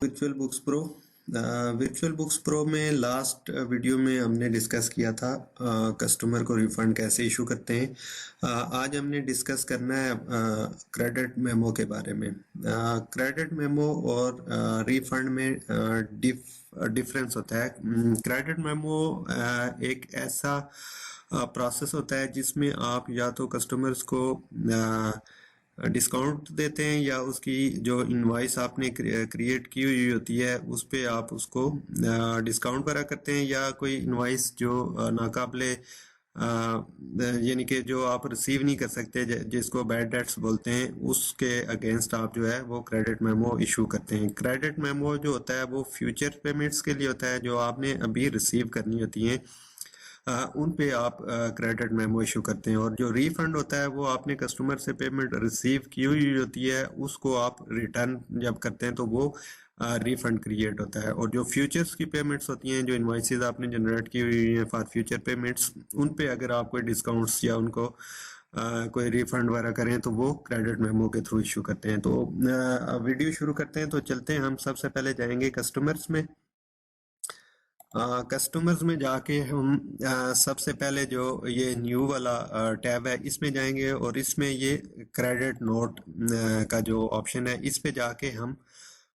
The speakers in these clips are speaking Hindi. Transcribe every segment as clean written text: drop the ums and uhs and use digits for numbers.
Virtual books pro. Virtual books pro में लास्ट वीडियो में हमने डिस्कस किया था कस्टमर को रिफंड कैसे इशू करते हैं। आज हमने डिस्कस करना है क्रेडिट मेमो के बारे में। क्रेडिट मेमो और रिफंड में डिफरेंस होता है। क्रेडिट मेमो एक ऐसा प्रोसेस होता है जिसमें आप या तो कस्टमर्स को डिस्काउंट देते हैं या उसकी जो इनवॉइस आपने क्रिएट की हुई होती है उस पे आप उसको डिस्काउंट वगैरह करते हैं, या कोई इनवॉइस जो नाकाबिले यानी कि जो आप रिसीव नहीं कर सकते, जिसको बैड डेट्स बोलते हैं, उसके अगेंस्ट आप जो है वो क्रेडिट मेमो इशू करते हैं। क्रेडिट मेमो जो होता है वो फ्यूचर पेमेंट्स के लिए होता है जो आपने अभी रिसीव करनी होती हैं, उन पे आप क्रेडिट मेमो इशू करते हैं। और जो रिफंड होता है वो आपने कस्टमर से पेमेंट रिसीव की हुई होती है, उसको आप रिटर्न जब करते हैं तो वो रिफंड क्रिएट होता है। और जो फ्यूचर्स की पेमेंट्स होती हैं, जो इनवॉइसेस आपने जनरेट की हुई हैं फॉर फ्यूचर पेमेंट्स, उन पे अगर आप कोई डिस्काउंट्स या उनको कोई रिफंड वगैरह करें तो वो क्रेडिट मेमो के थ्रू इशू करते हैं। तो वीडियो शुरू करते हैं। तो चलते हैं, हम सबसे पहले जाएंगे कस्टमर्स में। कस्टमर्स में जाके हम सबसे पहले जो ये न्यू वाला टैब है इसमें जाएंगे, और इसमें ये क्रेडिट नोट का जो ऑप्शन है इस पे जाके हम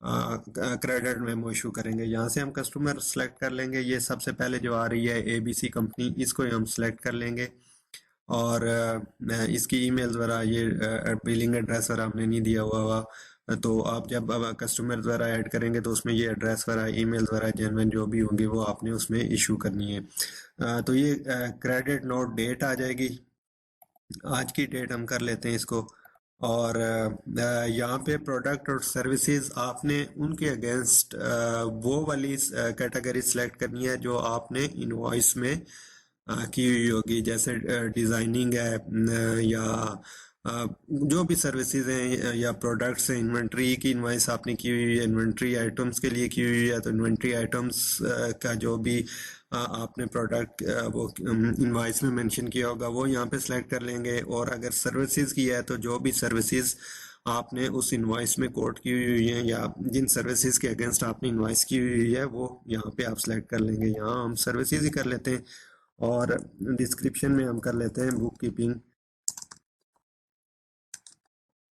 क्रेडिट मेमो इशू करेंगे। यहाँ से हम कस्टमर सेलेक्ट कर लेंगे। ये सबसे पहले जो आ रही है एबीसी कंपनी, इसको हम सेलेक्ट कर लेंगे। और इसकी ईमेल वगैरह, ये बिलिंग एड्रेस वगैरह हमने नहीं दिया हुआ। तो आप जब कस्टमर वगैरह ऐड करेंगे तो उसमें ये एड्रेस वगैरह, ईमेल वगैरह जेन्युइन जो भी होंगी वो आपने उसमें इशू करनी है। तो ये क्रेडिट नोट डेट आ जाएगी, आज की डेट हम कर लेते हैं इसको। और यहाँ पे प्रोडक्ट और सर्विसेज आपने उनके अगेंस्ट वो वाली कैटेगरी सेलेक्ट करनी है जो आपने इनवॉइस में की हुई होगी। जैसे डिज़ाइनिंग है, या जो भी सर्विसेज हैं या प्रोडक्ट्स हैं, इन्वेंट्री की इनवॉइस आपने की हुई है, इन्वेंट्री आइटम्स के लिए की हुई है तो इन्वेंट्री आइटम्स का जो भी आपने प्रोडक्ट वो इनवॉइस में मेंशन किया होगा वो यहाँ पे सिलेक्ट कर लेंगे। और अगर सर्विसेज की है तो जो भी सर्विसेज आपने उस इनवॉइस में कोट की हुई है या जिन सर्विसेज के अगेंस्ट आपने इनवॉइस की हुई है वो यहाँ पे आप सिलेक्ट कर लेंगे। यहाँ हम सर्विसेज ही कर लेते हैं, और डिस्क्रिप्शन में हम कर लेते हैं बुक कीपिंग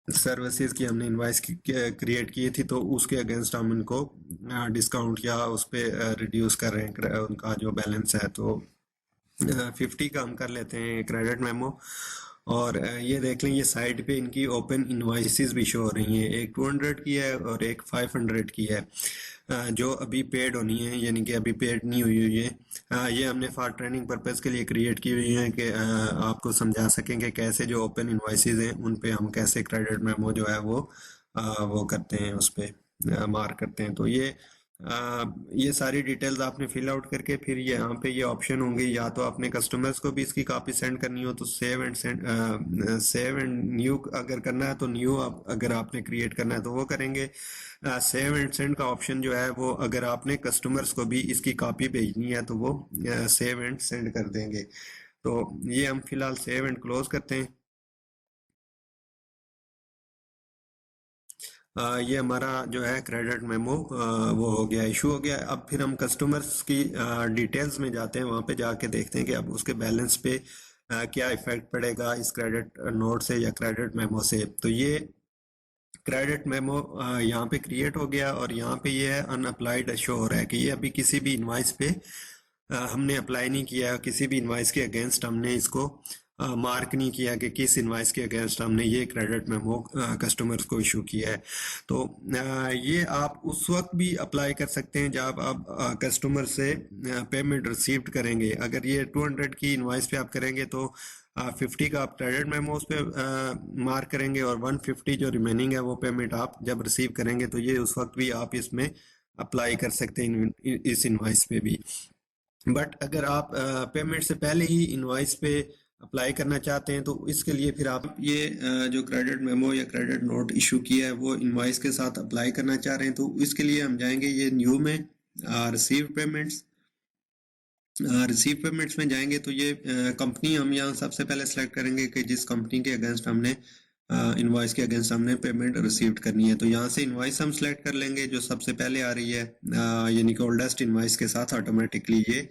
सर्विसेज की। हमने इनवॉइस क्रिएट की थी तो उसके अगेंस्ट हम उनको डिस्काउंट या उस पर रिड्यूस कर रहे हैं उनका जो बैलेंस है। तो 50 का हम कर लेते हैं क्रेडिट मेमो। और ये देख लें, ये साइड पे इनकी ओपन इनवॉइसेस भी शो हो रही हैं। एक 200 की है और एक 500 की है, जो अभी पेड होनी है, यानी कि अभी पेड नहीं हुई हुई है। ये हमने फॉर ट्रेनिंग पर्पस के लिए क्रिएट की हुई है कि आपको समझा सकेंगे कैसे जो ओपन इनवॉइसेस हैं उन पे हम कैसे क्रेडिट मेमो जो है वो करते हैं, उस पे मार्क करते हैं। तो ये सारी डिटेल्स आपने फिल आउट करके फिर ये यहाँ पे ये ऑप्शन होंगे, या तो अपने कस्टमर्स को भी इसकी कॉपी सेंड करनी हो तो सेव एंड न्यू अगर करना है तो न्यू, अगर आपने क्रिएट करना है तो वो करेंगे। सेव एंड सेंड का ऑप्शन जो है वो अगर आपने कस्टमर्स को भी इसकी कॉपी भेजनी है तो वो सेव एंड सेंड कर देंगे। तो ये हम फिलहाल सेव एंड क्लोज करते हैं। ये हमारा जो है क्रेडिट मेमो वो हो गया, इशू हो गया। अब फिर हम कस्टमर्स की डिटेल्स में जाते हैं, वहाँ पे जाके देखते हैं कि अब उसके बैलेंस पे क्या इफेक्ट पड़ेगा इस क्रेडिट नोट से या क्रेडिट मेमो से। तो ये क्रेडिट मेमो यहाँ पे क्रिएट हो गया, और यहाँ पे ये है अनअप्लाइड शो हो रहा है कि ये अभी किसी भी इनवाइस पे हमने अप्लाई नहीं किया, किसी भी इनवाइस के अगेंस्ट हमने इसको मार्क नहीं किया कि किस इनवाइस के अगेंस्ट हमने ये क्रेडिट मेमो कस्टमर्स को इशू किया है। तो ये आप उस वक्त भी अप्लाई कर सकते हैं जब आप कस्टमर से पेमेंट रिसीव्ड करेंगे। अगर ये 200 की इनवाइस पे आप करेंगे तो 50 का आप क्रेडिट मेमो उस पर मार्क करेंगे, और 150 जो रिमेनिंग है वो पेमेंट आप जब रिसीव करेंगे तो ये उस वक्त भी आप इसमें अप्लाई कर सकते हैं इस इनवाइस पे भी। बट अगर आप पेमेंट से पहले ही इनवॉइस पे अप्लाई करना चाहते हैं तो इसके लिए फिर आप ये जो क्रेडिट मेमो या क्रेडिट नोट इशू किया है वो इनवॉइस के साथ अप्लाई करना चाह रहे हैं, तो इसके लिए हम जाएंगे ये न्यू में, रिसीव पेमेंट्स। रिसीव पेमेंट्स में जाएंगे तो ये कंपनी हम यहाँ सबसे पहले सेलेक्ट करेंगे कि जिस कंपनी के अगेंस्ट हमने इनवॉइस के अगेंस्ट हमने पेमेंट रिसीव्ड करनी है। तो यहाँ से इनवॉइस हम सेलेक्ट कर लेंगे जो सबसे पहले आ रही है, यानी कि ओल्डेस्ट इनवॉइस के साथ ऑटोमेटिकली ये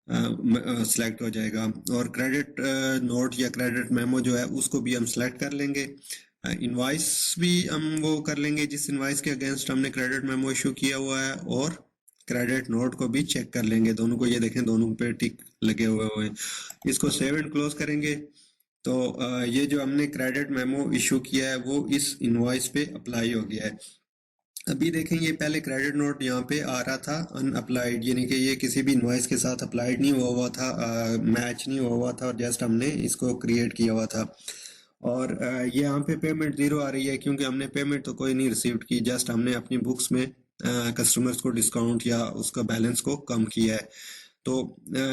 सिलेक्ट हो जाएगा। और क्रेडिट नोट या क्रेडिट मेमो जो है उसको भी हम सिलेक्ट कर लेंगे। इनवॉइस भी हम वो कर लेंगे जिस इनवॉइस के अगेंस्ट हमने क्रेडिट मेमो इशू किया हुआ है, और क्रेडिट नोट को भी चेक कर लेंगे। दोनों को ये देखें, दोनों पे टिक लगे हुए हैं। इसको सेव एंड क्लोज करेंगे। तो ये जो हमने क्रेडिट मेमो इशू किया है वो इस इनवॉइस पे अप्लाई हो गया है। अभी देखें, ये पहले क्रेडिट नोट यहाँ पे आ रहा था अनअप्लाइड, यानी कि ये किसी भी इनवॉइस के साथ अप्लाइड नहीं हुआ हुआ था, मैच नहीं हुआ हुआ था, और जस्ट हमने इसको क्रिएट किया हुआ था। और ये यहाँ पे पेमेंट जीरो आ रही है क्योंकि हमने पेमेंट तो कोई नहीं रिसीव की, जस्ट हमने अपनी बुक्स में कस्टमर्स को डिस्काउंट या उसका बैलेंस को कम किया है। तो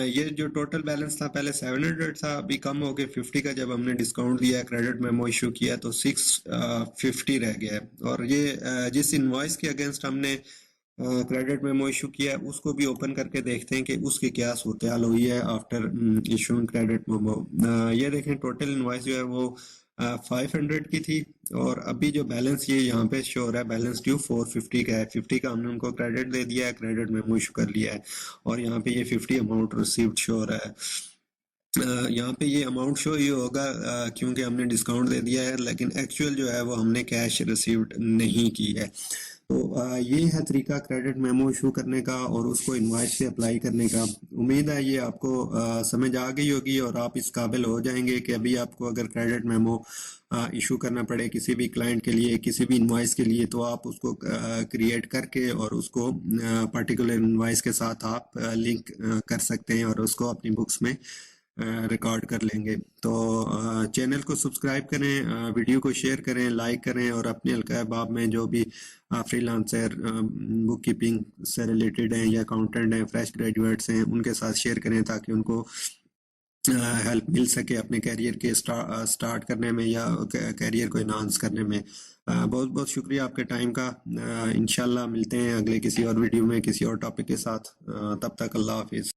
ये जो टोटल बैलेंस था पहले 700 था, अभी कम हो गया 50 का। जब हमने डिस्काउंट दिया है, क्रेडिट मेमो इशू किया, तो 650 रह गया है। और ये जिस इनवॉइस के अगेंस्ट हमने क्रेडिट मेमो इशू किया है उसको भी ओपन करके देखते हैं कि उसकी क्या सूरत हाल हुई है आफ्टर इशूइंग क्रेडिट मेमो। ये देखें, टोटल इनवॉइस जो है वो 500 की थी, और अभी जो बैलेंस ये यहाँ पे शो हो रहा है, बैलेंस ड्यू 450 का है। 50 का हमने उनको क्रेडिट दे दिया है, क्रेडिट मेमो इशू कर लिया है, और यहाँ पे ये 50 अमाउंट रिसीव्ड शो हो रहा है। यहाँ पे ये अमाउंट शो ही होगा क्योंकि हमने डिस्काउंट दे दिया है, लेकिन एक्चुअल जो है वो हमने कैश रिसीव्ड नहीं की है। तो ये है तरीका क्रेडिट मेमो इशू करने का और उसको इनवॉइस पे अप्लाई करने का। उम्मीद है ये आपको समझ आ गई होगी और आप इस काबिल हो जाएंगे कि अभी आपको अगर क्रेडिट मेमो इशू करना पड़े किसी भी क्लाइंट के लिए, किसी भी इनवॉइस के लिए, तो आप उसको क्रिएट करके और उसको पर्टिकुलर इनवॉइस के साथ आप लिंक कर सकते हैं और उसको अपनी बुक्स में रिकॉर्ड कर लेंगे। तो चैनल को सब्सक्राइब करें, वीडियो को शेयर करें, लाइक करें, और अपने हल्का बाब में जो भी फ्रीलांसर बुक कीपिंग से रिलेटेड हैं या अकाउंटेंट हैं, फ्रेश ग्रेजुएट्स हैं, उनके साथ शेयर करें ताकि उनको हेल्प मिल सके अपने कैरियर के स्टार्ट करने में या कैरियर को इन्हांस करने में। बहुत बहुत शुक्रिया आपके टाइम का। इंशाल्लाह मिलते हैं अगले किसी और वीडियो में किसी और टॉपिक के साथ। तब तक अल्लाह हाफिज़।